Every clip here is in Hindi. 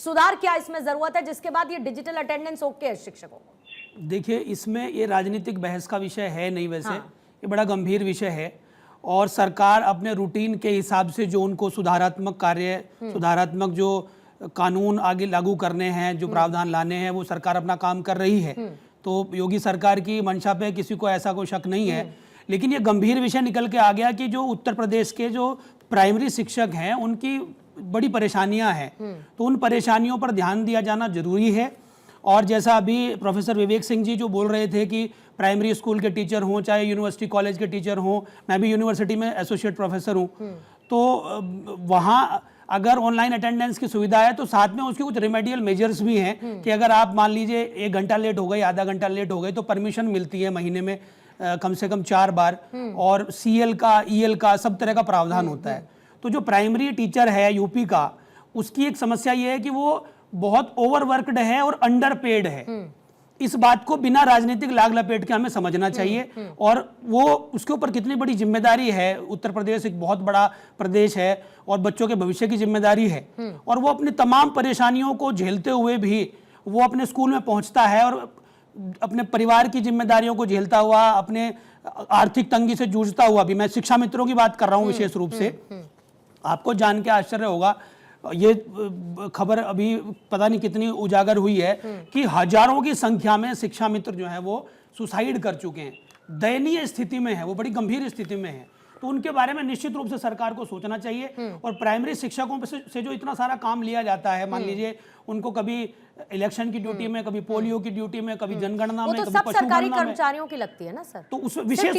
सुधार क्या इसमें जरूरत है जिसके बाद ये डिजिटल अटेंडेंस ओके है शिक्षकों को? देखिए, इसमें ये राजनीतिक बहस का विषय है नहीं, वैसे ये बड़ा गंभीर विषय है और सरकार अपने रूटीन के हिसाब से जो उनको सुधारात्मक कार्य, सुधारात्मक जो कानून आगे लागू करने हैं, जो प्रावधान लाने हैं, वो सरकार अपना काम कर रही है। तो योगी सरकार की मंशा पे किसी को ऐसा कोई शक नहीं है। लेकिन ये गंभीर विषय निकल के आ गया कि जो उत्तर प्रदेश के जो प्राइमरी शिक्षक हैं उनकी बड़ी परेशानियां हैं, तो उन परेशानियों पर ध्यान दिया जाना जरूरी है। और जैसा अभी प्रोफेसर विवेक सिंह जी जो बोल रहे थे कि प्राइमरी स्कूल के टीचर हों चाहे यूनिवर्सिटी कॉलेज के टीचर हों, मैं भी यूनिवर्सिटी में एसोसिएट प्रोफेसर हूं, तो वहाँ अगर ऑनलाइन अटेंडेंस की सुविधा है तो साथ में उसके कुछ रेमेडियल मेजर्स भी हैं कि अगर आप मान लीजिए 1 घंटा लेट हो गए, आधा घंटा लेट हो गए, तो परमिशन मिलती है महीने में कम से कम 4 बार, और CL का EL का सब तरह का प्रावधान होता है। तो जो प्राइमरी टीचर है यूपी का, उसकी एक समस्या ये है कि वो बहुत ओवरवर्कड है और अंडर पेड है। इस बात को बिना राजनीतिक लाग लपेट के हमें समझना चाहिए, और वो उसके ऊपर कितनी बड़ी जिम्मेदारी है। उत्तर प्रदेश एक बहुत बड़ा प्रदेश है और बच्चों के भविष्य की जिम्मेदारी है, और वो अपनी तमाम परेशानियों को झेलते हुए भी वो अपने स्कूल में पहुंचता है और अपने परिवार की जिम्मेदारियों को झेलता हुआ, अपने आर्थिक तंगी से जूझता हुआ भी। मैं शिक्षा मित्रों की बात कर रहा हूं विशेष रूप से। आपको जान के आश्चर्य होगा, ये खबर अभी पता नहीं कितनी उजागर हुई है कि हजारों की संख्या में शिक्षा मित्र जो है वो सुसाइड कर चुके हैं, दयनीय स्थिति में है, वो बड़ी गंभीर स्थिति में है। तो उनके बारे में निश्चित रूप से सरकार को सोचना चाहिए। और प्राइमरी शिक्षकों से जो इतना सारा काम लिया जाता है, मान लीजिए उनको कभी इलेक्शन की ड्यूटी में, कभी पोलियो की ड्यूटी में, कभी जनगणना में, तो कभी सब सरकारी पशुगणना में। कर्मचारियों की लगती है ना सर? तो उस विशेष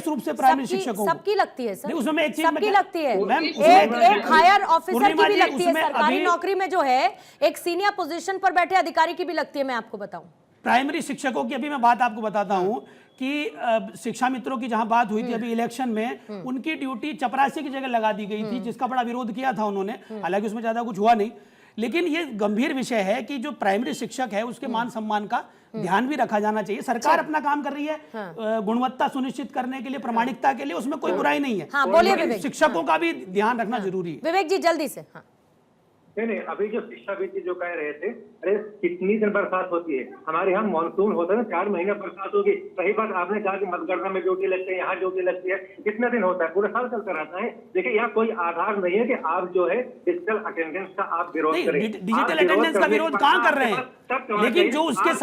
रूप से प्राइमरी शिक्षकों सबकी लगती है सर, उसमें एक चीज सबकी लगती है। मैम, एक हायर ऑफिसर की भी लगती है, उसमें सरकारी नौकरी में जो है एक सीनियर पोजीशन पर बैठे अधिकारी की भी लगती है। मैं आपको बताऊं, प्राइमरी शिक्षकों की अभी मैं बात आपको बताता हूं कि शिक्षा मित्रों की जहां बात हुई थी अभी इलेक्शन में, उनकी ड्यूटी चपरासी की जगह लगा दी गई थी, जिसका बड़ा विरोध किया था उन्होंने। हालांकि उसमें ज्यादा कुछ हुआ नहीं, लेकिन ये गंभीर विषय है कि जो प्राइमरी शिक्षक है उसके मान सम्मान का ध्यान भी रखा जाना चाहिए। सरकार अपना काम कर रही है गुणवत्ता सुनिश्चित करने के लिए, प्रामाणिकता के लिए, उसमें कोई बुराई नहीं है। बोलिए विवेक। शिक्षकों का भी ध्यान रखना जरूरी है। विवेक जी जल्दी से। नहीं, अभी जो शिक्षाविद जो कह रहे थे, अरे कितनी दिन बरसात होती है, हमारे यहाँ मानसून होता है ना, 4 महीने बरसात होगी। सही बात आपने कहा कि मतगणना में ड्यूटी लगती है, यहाँ ड्यूटी लगती है, कितना दिन होता है? पूरा साल चलता रहता है। देखिए, यहाँ कोई आधार नहीं है कि आप जो है डिजिटल अटेंडेंस का आप विरोध करें। डिजिटल अटेंडेंस का विरोध कहाँ कर रहे हैं? लेकिन जो उसके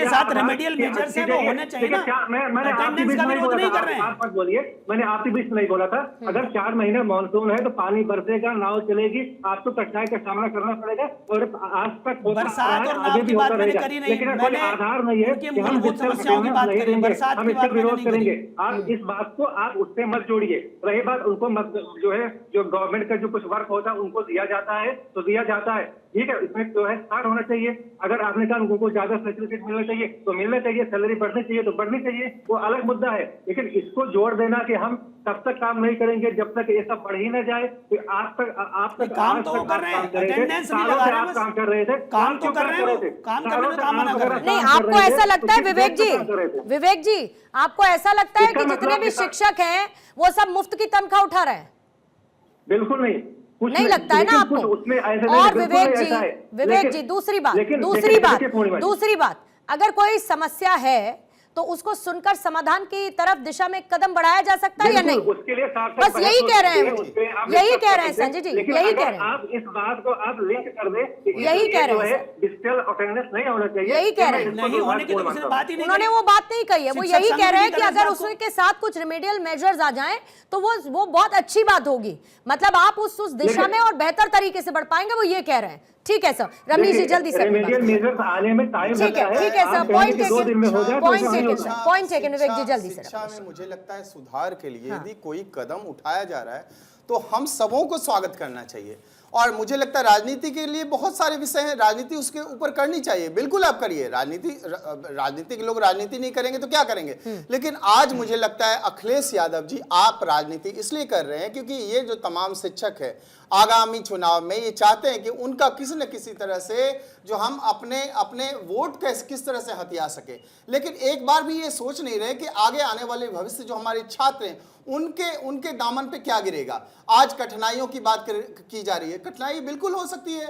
साथ रेमेडियल मेजर्स हैं वो होने चाहिए ना। मैंने आपके बीच में बोला था, आप मत बोलिए, मैंने आपके बीच में नहीं बोला था। अगर 4 महीने मानसून है तो पानी बरसेगा, नाव चलेगी, आपको कठिनाई का सामना करना पड़ेगा। और आज तक बरसात और नाव की बात मैंने करी नहीं, लेकिन कोई आधार नहीं है कि हम समस्याओं की बात करें, बरसात की बात विरोध करेंगे। आप इस बात को आप उससे मत जोड़िए। रही बात उनको जो है, जो गवर्नमेंट का जो कुछ वर्क होता है उनको दिया जाता है तो दिया जाता है, ठीक है, इसमें जो है स्टार्ट होना चाहिए। अगर आपने कहा उनको ज्यादा फैसिलिटीज मिलना चाहिए तो मिलना चाहिए, सैलरी बढ़नी चाहिए तो बढ़नी चाहिए, वो अलग मुद्दा है। लेकिन इसको जोड़ देना कि हम तब तक काम नहीं करेंगे जब तक ये सब बढ़ ही ना जाए, तो आप तक काम तो कर रहे हैं, अटेंडेंस भी लगा रहे हैं, काम कर रहे थे, काम तो कर रहे हैं, काम करने में काम मना कर रहे हैं। नहीं, आपको ऐसा लगता है विवेक जी, आपको ऐसा लगता है कि जितने भी शिक्षक हैं वो सब मुफ्त की तनख्वाह उठा रहे हैं? बिल्कुल नहीं, नहीं लगता है ना आपको? और विवेक जी दूसरी बात, अगर कोई समस्या है तो उसको सुनकर समाधान की तरफ दिशा में कदम बढ़ाया जा सकता है या नहीं? उसके लिए बस यही कह रहे हैं, यही कह रहे हैं संजय जी, यही कह रहे हैं। आप इस बात को आप लिंक कर दें, यही कह रहे हैं, डिजिटल अटेंडेंस नहीं होना चाहिए, यही कह रहे हैं। नहीं होने की तो बात ही नहीं, उन्होंने वो बात नहीं कही है, वो यही कह रहे हैं कि अगर उसके साथ कुछ रेमेडियल मेजर्स आ जाएं तो वो बहुत अच्छी बात होगी। मतलब आप उस दिशा में और बेहतर तरीके से बढ़ पाएंगे, वो ये कह रहे हैं। ठीक है सर, रमनीश जी जल्दी से। रेमेडियल मेजर्स आने में टाइम लगता है। ठीक है सर, पॉइंट टेकन विवेक जी जल्दी से। शिक्षा में मुझे लगता है सुधार के लिए यदि कोई कदम उठाया जा रहा है तो हम सबों को स्वागत करना चाहिए। और मुझे लगता है राजनीति के लिए बहुत सारे विषय हैं, राजनीति उसके ऊपर करनी चाहिए, बिल्कुल आप करिए। राजनीति के लोग राजनीति नहीं करेंगे तो क्या करेंगे? लेकिन आज मुझे लगता है अखिलेश यादव जी आप राजनीति इसलिए कर रहे हैं क्योंकि ये जो तमाम शिक्षक है आगामी चुनाव में ये चाहते हैं कि उनका किसी न किसी तरह से जो हम अपने वोट किस तरह से हथिया सके। लेकिन एक बार भी ये सोच नहीं रहे कि आगे आने वाले भविष्य जो हमारे छात्र हैं उनके दामन पे क्या गिरेगा। आज कठिनाइयों की बात की जा रही है, कठिनाई बिल्कुल हो सकती है,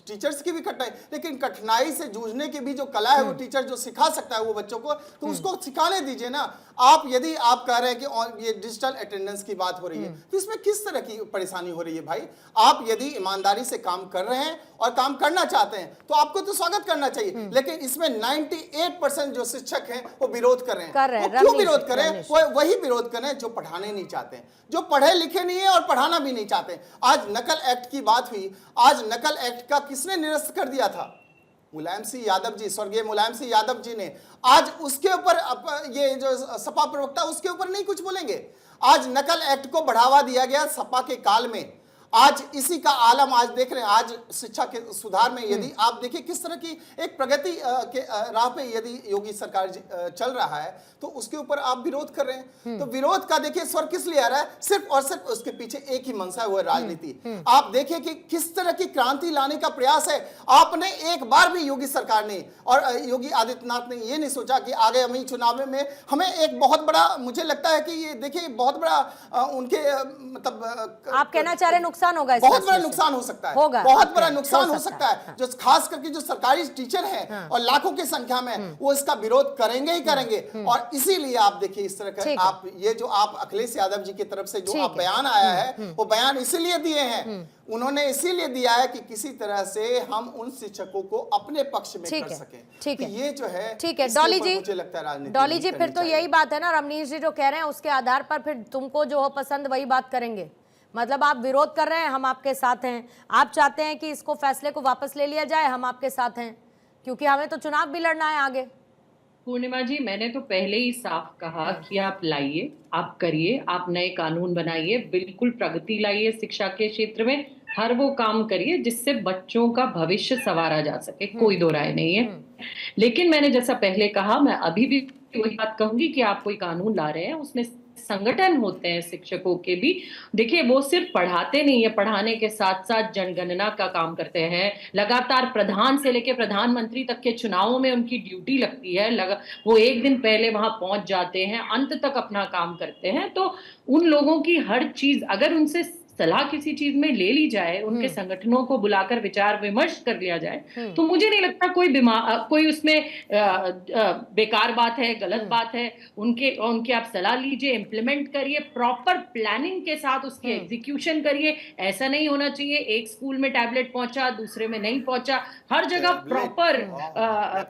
टीचर्स की भी कठिनाई, लेकिन कठिनाई से जूझने की भी जो कला है वो टीचर जो सिखा सकता है वो बच्चों को, तो उसको सिखाने दीजिए ना। आप यदि आप कह रहे हैं कि ये डिजिटल अटेंडेंस की बात हो रही है, तो इसमें किस तरह की परेशानी हो रही है भाई? आप यदि ईमानदारी से काम कर रहे हैं और काम करना चाहते हैं तो आपको तो स्वागत करना चाहिए, लेकिन इसमें 98% जो शिक्षक हैं वो विरोध कर रहे हैं। वो क्यों विरोध कर रहे हैं? वो वही विरोध कर रहे हैं जो पढ़ाने नहीं चाहते हैं, जो पढ़े लिखे नहीं है और पढ़ाना भी नहीं चाहते। आज नकल एक्ट की बात हुई, आज नकल एक्ट का किसने निरस्त कर दिया था? मुलायम सिंह यादव जी, स्वर्गीय मुलायम सिंह यादव जी ने। आज उसके ऊपर ये जो सपा प्रवक्ता उसके ऊपर नहीं कुछ बोलेंगे। आज नकल एक्ट को बढ़ावा दिया गया सपा के काल में, आज इसी का आलम आज देख रहे हैं। आज शिक्षा के सुधार में यदि आप देखिए किस तरह की एक प्रगति के राह पे यदि योगी सरकार चल रहा है, तो उसके ऊपर आप विरोध कर रहे हैं। तो विरोध का देखिए स्वर किस लिए आ रहा है? सिर्फ और सिर्फ उसके पीछे एक ही मंशा है, वो है राजनीति। आप देखिए कि किस तरह की क्रांति लाने का प्रयास है। आपने एक बार भी योगी सरकार ने और योगी आदित्यनाथ ने ये नहीं सोचा कि आगे हमें चुनाव में हमें एक बहुत बड़ा, मुझे लगता है कि ये देखिए बहुत बड़ा उनके मतलब आप कहना चाह रहे नुकसान होगा, बहुत बड़ा नुकसान हो सकता है, होगा, बहुत बड़ा नुकसान हो सकता है। जो खास करके जो सरकारी टीचर हैं और लाखों की संख्या में, वो इसका विरोध करेंगे ही करेंगे। और इसीलिए आप देखिए इस तरह का आप ये जो आप अखिलेश यादव जी की तरफ से जो आप बयान आया है, वो बयान इसीलिए दिए हैं, उन्होंने इसीलिए दिया है कि किसी तरह से हम उन शिक्षकों को अपने पक्ष में कर सकें। ठीक है, ये जो है, ठीक है। डॉली जी, मुझे लगता है राजनीति डॉली जी, फिर तो यही बात है ना, रमनीश जी जो कह रहे हैं उसके आधार पर फिर तुमको जो हो पसंद वही बात करेंगे। मतलब आप विरोध कर रहे हैं, हम आपके साथ हैं। आप चाहते हैं कि इसको फैसले को वापस ले लिया जाए, हम आपके साथ हैं, क्योंकि हमें तो चुनाव भी लड़ना है आगे। पूर्णिमा जी, मैंने तो पहले ही साफ कहा कि आप लाइए, आप करिए, आप नए कानून बनाइए, बिल्कुल प्रगति लाइए शिक्षा के क्षेत्र में, हर वो काम करिए जिससे बच्चों का भविष्य संवारा जा सके, कोई दो राय नहीं है। लेकिन मैंने जैसा पहले कहा, मैं अभी भी वही बात कहूंगी कि आप कोई कानून ला रहे हैं, उसमें संगठन होते हैं शिक्षकों के भी। देखिए, वो सिर्फ पढ़ाते नहीं है, पढ़ाने के साथ साथ जनगणना का काम करते हैं, लगातार प्रधान से लेकर प्रधानमंत्री तक के चुनावों में उनकी ड्यूटी लगती है। वो एक दिन पहले वहां पहुंच जाते हैं, अंत तक अपना काम करते हैं। तो उन लोगों की हर चीज, अगर उनसे सलाह किसी चीज में ले ली जाए, उनके संगठनों को बुलाकर विचार विमर्श कर लिया जाए, तो मुझे नहीं लगता कोई उसमें बेकार बात है, गलत बात है। उनके आप सलाह लीजिए, इम्प्लीमेंट करिए, प्रॉपर प्लानिंग के साथ उसकी एग्जीक्यूशन करिए। ऐसा नहीं होना चाहिए एक स्कूल में टैबलेट पहुंचा, दूसरे में नहीं पहुंचा। हर जगह प्रॉपर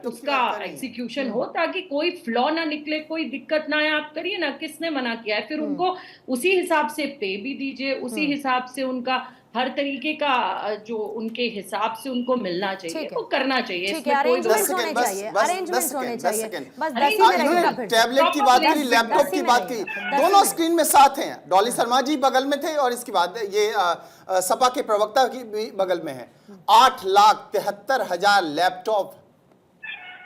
उसका एग्जीक्यूशन हो, ताकि कोई फ्लॉ ना निकले, कोई दिक्कत ना आए। आप करिए ना, किसने मना किया है? फिर उनको उसी हिसाब से पे भी दीजिए, उसी हिसाब से उनका हर तरीके का जो उनके हिसाब से उनको मिलना चाहिए, वो करना चाहिए। ठीक है, अरेंजमेंट्स होने चाहिए, अरेंजमेंट्स होने चाहिए। बस 10 ही मिनट का टैबलेट की बात करी, लैपटॉप की बात की, दोनों स्क्रीन में साथ हैं। डॉली शर्मा जी बगल में थे और इसके बाद ये सपा के प्रवक्ता की भी बगल में है। 8,73,000 लैपटॉप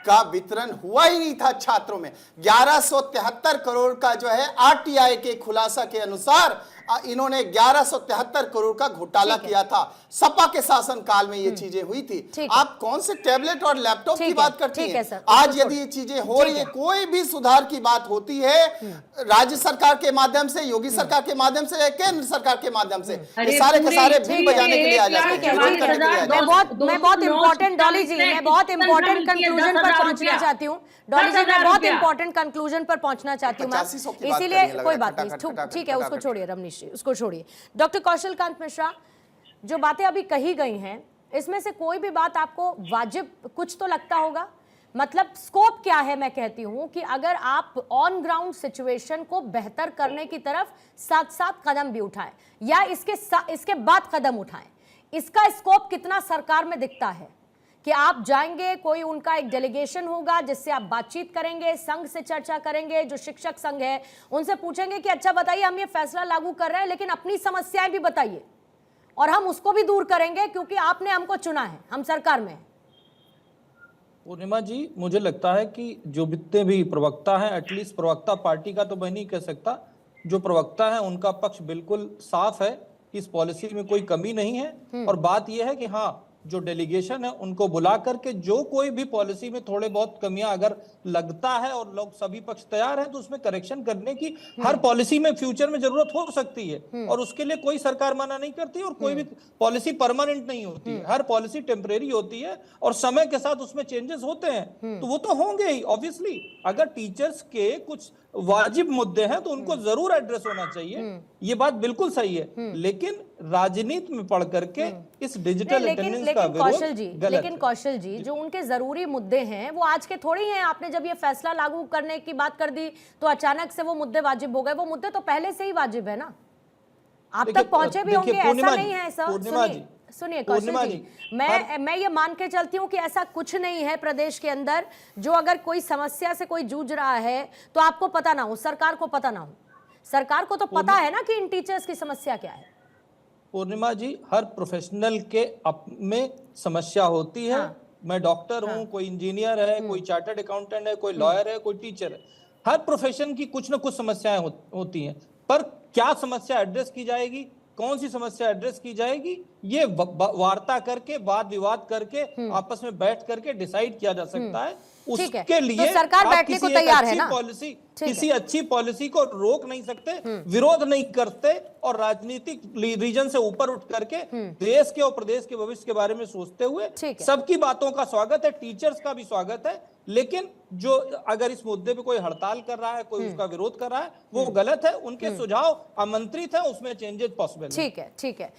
का वितरण हुआ ही नहीं था छात्रों में। 1173 करोड़ का जो है आरटीआई के खुलासा के अनुसार इन्होंने 1173 करोड़ का घोटाला किया था। सपा के शासन काल में ये चीजें हुई थी। आप कौन से टैबलेट और लैपटॉप की बात करती हैं? आज यदि ये चीजें हो रही है, कोई भी सुधार की बात होती है, राज्य सरकार के माध्यम से, योगी सरकार के माध्यम से, केंद्र सरकार के माध्यम से, ये सारे के सारे बिल बजाने के लिए आ जाते हैं। मैं बहुत इंपॉर्टेंट, डॉली जी, मैं बहुत इंपॉर्टेंट कंक्लूजन पर पहुंचना चाहती हूँ। डॉली जी, मैं बहुत इंपॉर्टेंट कंक्लूजन पर पहुंचना चाहती हूँ, इसीलिए कोई बात नहीं, ठीक है, उसको छोड़िए रमनीश जी, उसको छोड़िए। डॉक्टर कौशल कांत मिश्रा, जो बातें अभी कही गई हैं, इसमें से कोई भी बात आपको वाजिब कुछ तो लगता होगा? मतलब स्कोप क्या है? मैं कहती हूं कि अगर आप ऑन ग्राउंड सिचुएशन को बेहतर करने की तरफ साथ साथ कदम भी उठाएं या इसके बाद कदम उठाएं, इसका स्कोप कितना सरकार में दिखता है? कि आप जाएंगे, कोई उनका एक डेलीगेशन होगा जिससे आप बातचीत करेंगे, संघ से चर्चा करेंगे, जो शिक्षक संघ है उनसे पूछेंगे कि अच्छा बताइए, हम ये फैसला लागू कर रहे हैं, लेकिन अपनी समस्याएं भी बताइए और हम उसको भी दूर करेंगे, क्योंकि आपने हमको चुना है, हम सरकार में हैं। पूर्णिमा जी, मुझे लगता है कि जो जितने भी प्रवक्ता हैं, एटलीस्ट प्रवक्ता पार्टी का तो मैं नहीं कह सकता, जो प्रवक्ता है उनका पक्ष बिल्कुल साफ है कि इस पॉलिसी में कोई कमी नहीं है। और बात यह है कि हाँ, जो डेलीगेशन है उनको बुला करके जो कोई भी पॉलिसी में थोड़े बहुत कमियां अगर लगता है और लोग सभी पक्ष तैयार हैं तो उसमें करेक्शन करने की हर पॉलिसी में फ्यूचर में जरूरत हो सकती है, और उसके लिए कोई सरकार मना नहीं करती और कोई भी पॉलिसी परमानेंट नहीं होती है, हर पॉलिसी टेम्परेरी होती है और समय के साथ उसमें चेंजेस होते हैं, तो वो तो होंगे ही ऑब्वियसली। अगर टीचर्स के कुछ वाजिब मुद्दे हैं तो उनको जरूर एड्रेस होना चाहिए, ये बात बिल्कुल सही है, लेकिन राजनीति में पढ़ करके इस डिजिटल अटेंडेंस का विरोध गलत लेकिन है। कौशल जी, जो उनके जरूरी मुद्दे हैं वो आज के थोड़ी हैं। आपने जब ये फैसला लागू करने की बात कर दी तो अचानक से वो मुद्दे वाजिब हो गए। वो मुद्दे तो पहले से ही वाजिब है ना, आप तक पहुंचे भी होंगे, ऐसा नहीं है। सुनिए कौशल जी, मैं ये मान के चलती हूँ कि ऐसा कुछ नहीं है प्रदेश के अंदर जो अगर कोई समस्या से कोई जूझ रहा है तो आपको पता ना हो, सरकार को पता ना हो। सरकार को तो पता है ना कि इन टीचर्स की समस्या क्या है। पूर्णिमा जी, हर प्रोफेशनल के में समस्या होती है। मैं डॉक्टर हूँ, कोई इंजीनियर है, कोई चार्टर्ड अकाउंटेंट है, कोई लॉयर है, कोई टीचर है। हर प्रोफेशन की कुछ ना कुछ समस्याएं होती हैं, पर क्या समस्या एड्रेस की जाएगी, कौन सी समस्या एड्रेस की जाएगी, ये वार्ता करके, वाद विवाद करके, आपस में बैठ करके डिसाइड किया जा सकता है। उसके लिए तो सरकार बैठने को तैयार है ना। पॉलिसी, किसी अच्छी पॉलिसी को रोक नहीं सकते, विरोध नहीं करते, और राजनीतिक रीजन से ऊपर उठ करके देश के और प्रदेश के भविष्य के बारे में सोचते हुए सबकी बातों का स्वागत है, टीचर्स का भी स्वागत है। लेकिन जो अगर इस मुद्दे पे कोई हड़ताल कर रहा है, कोई उसका विरोध कर रहा है, वो गलत है। उनके सुझाव आमंत्रित है, उसमें चेंजेस पॉसिबल है। ठीक है।